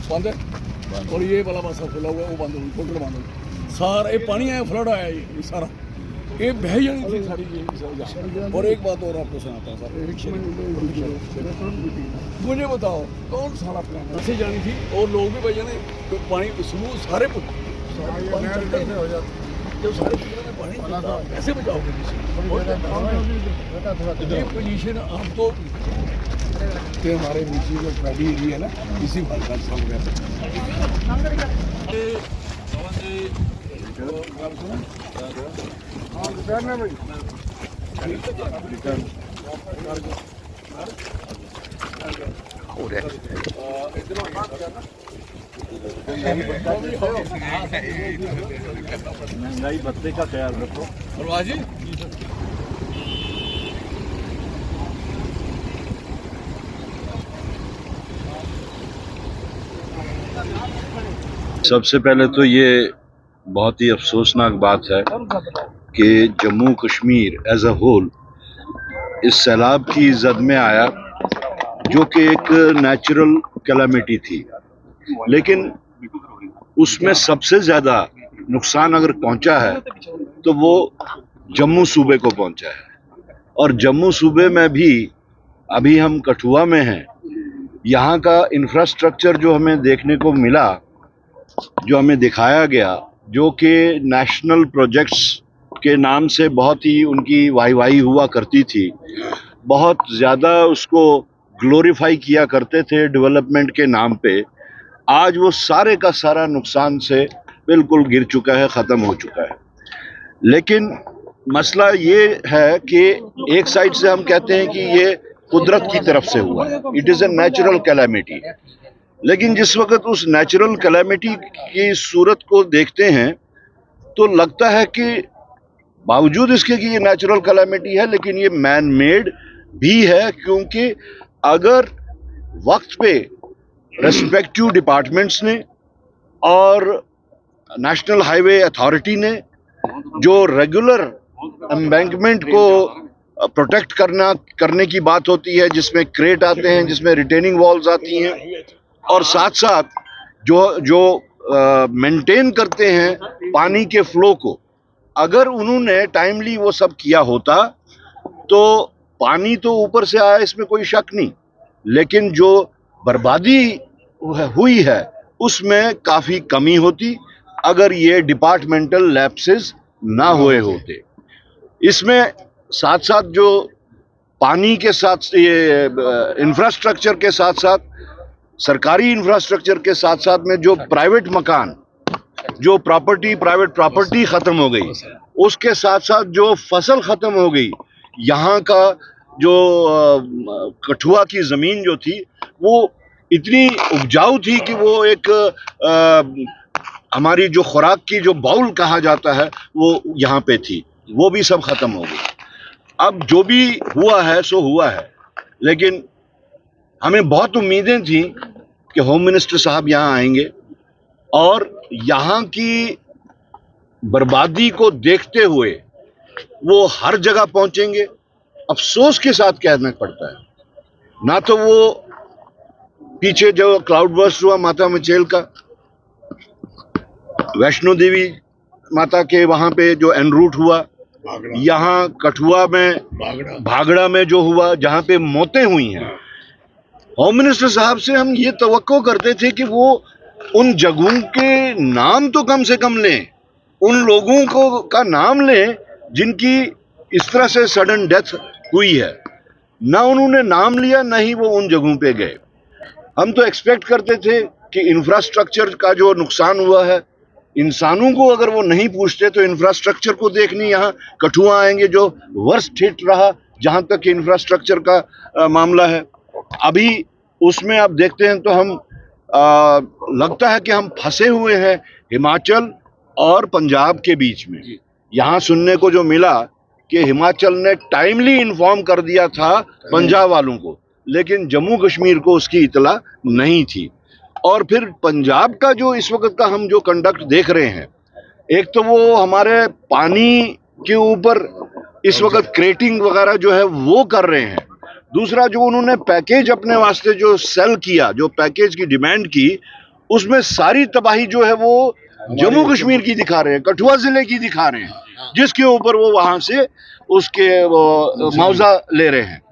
बंद है और ये वाला पासा खुला हुआ वो बंद हो टोटल बंद हो सारा ये पानी आया फ्लड आया ये सारा ये बह जानी थी सारी ये। और एक बात और आपको सुनाता हूँ सर, मुझे बताओ कौन सारा प्लान ऐसे जानी थी और लोग भी बह जाने तो पानी स्मूथ सारे जब सारे में पानी कैसे बचाओगे ये पोजीशन आप तो हमारे नीचे जो फ्लडी एरिया है ना इसी बात का सब महंगाई भत्ते का ख्याल रखो। सबसे पहले तो ये बहुत ही अफसोसनाक बात है कि Jammu Kashmir as a whole इस सैलाब की जद में आया, जो कि एक नेचुरल कैलामिटी थी, लेकिन उसमें सबसे ज़्यादा नुकसान अगर पहुंचा है तो वो जम्मू सूबे को पहुंचा है। और जम्मू सूबे में भी अभी हम कठुआ में हैं, यहाँ का इंफ्रास्ट्रक्चर जो हमें देखने को मिला, जो हमें दिखाया गया, जो कि नेशनल प्रोजेक्ट्स के नाम से बहुत ही उनकी वाहवाही हुआ करती थी, बहुत ज़्यादा उसको ग्लोरीफाई किया करते थे डेवलपमेंट के नाम पे, आज वो सारे का सारा नुकसान से बिल्कुल गिर चुका है, ख़त्म हो चुका है। लेकिन मसला ये है कि एक साइड से हम कहते हैं कि ये कुदरत की तरफ से हुआ है, it is a natural calamity, लेकिन जिस वक्त उस नेचुरल कैलामिटी की सूरत को देखते हैं तो लगता है कि बावजूद इसके कि ये नेचुरल कैलामिटी है, लेकिन ये मैन मेड भी है, क्योंकि अगर वक्त पे रेस्पेक्टिव डिपार्टमेंट्स ने और नेशनल हाईवे अथॉरिटी ने जो रेगुलर एम्बैंकमेंट को प्रोटेक्ट करने की बात होती है, जिसमें क्रेट आते हैं, जिसमें रिटेनिंग वॉल्स आती हैं, और साथ साथ जो मेंटेन करते हैं पानी के फ्लो को, अगर उन्होंने टाइमली वो सब किया होता तो पानी तो ऊपर से आया, इसमें कोई शक नहीं, लेकिन जो बर्बादी हुई है उसमें काफ़ी कमी होती अगर ये डिपार्टमेंटल लैप्सेस ना हुए होते। इसमें साथ साथ जो पानी के साथ ये इंफ्रास्ट्रक्चर के साथ साथ सरकारी इंफ्रास्ट्रक्चर के साथ साथ में जो प्राइवेट मकान, जो प्राइवेट प्रॉपर्टी ख़त्म हो गई, उसके साथ साथ जो फसल ख़त्म हो गई, यहाँ का जो कठुआ की ज़मीन जो थी वो इतनी उपजाऊ थी कि वो एक हमारी जो खुराक की जो बाउल कहा जाता है वो यहाँ पे थी, वो भी सब ख़त्म हो गई। अब जो भी हुआ है सो हुआ है, लेकिन हमें बहुत उम्मीदें थी कि होम मिनिस्टर साहब यहाँ आएंगे और यहाँ की बर्बादी को देखते हुए वो हर जगह पहुँचेंगे। अफसोस के साथ कहना पड़ता है, ना तो वो पीछे जो क्लाउड बर्स्ट हुआ माता मचेल का, वैष्णो देवी माता के वहाँ पे जो एनरूट हुआ, यहाँ कठुआ में भागड़ा में जो हुआ, जहाँ पे मौतें हुई हैं, होम मिनिस्टर साहब से हम ये तवक्को करते थे कि वो उन जगहों के नाम तो कम से कम लें, उन लोगों को का नाम लें जिनकी इस तरह से सडन डेथ हुई है। ना उन्होंने नाम लिया, ना ही वो उन जगहों पे गए। हम तो एक्सपेक्ट करते थे कि इंफ्रास्ट्रक्चर का जो नुकसान हुआ है, इंसानों को अगर वो नहीं पूछते तो इंफ्रास्ट्रक्चर को देखने यहाँ कठुआ आएंगे, जो वर्स्ट हिट रहा जहाँ तक इंफ्रास्ट्रक्चर का मामला है। अभी उसमें आप देखते हैं तो हम लगता है कि हम फंसे हुए हैं हिमाचल और पंजाब के बीच में। यहाँ सुनने को जो मिला कि हिमाचल ने टाइमली इन्फॉर्म कर दिया था पंजाब वालों को, लेकिन जम्मू कश्मीर को उसकी इतला नहीं थी। और फिर पंजाब का जो इस वक्त का हम जो कंडक्ट देख रहे हैं, एक तो वो हमारे पानी के ऊपर इस वक्त क्रेटिंग वगैरह जो है वो कर रहे हैं। दूसरा, जो उन्होंने पैकेज अपने वास्ते जो सेल किया, जो पैकेज की डिमांड की, उसमें सारी तबाही जो है वो जम्मू कश्मीर की दिखा रहे हैं, कठुआ जिले की दिखा रहे हैं, जिसके ऊपर वो वहां से उसके मुआवजा ले रहे हैं।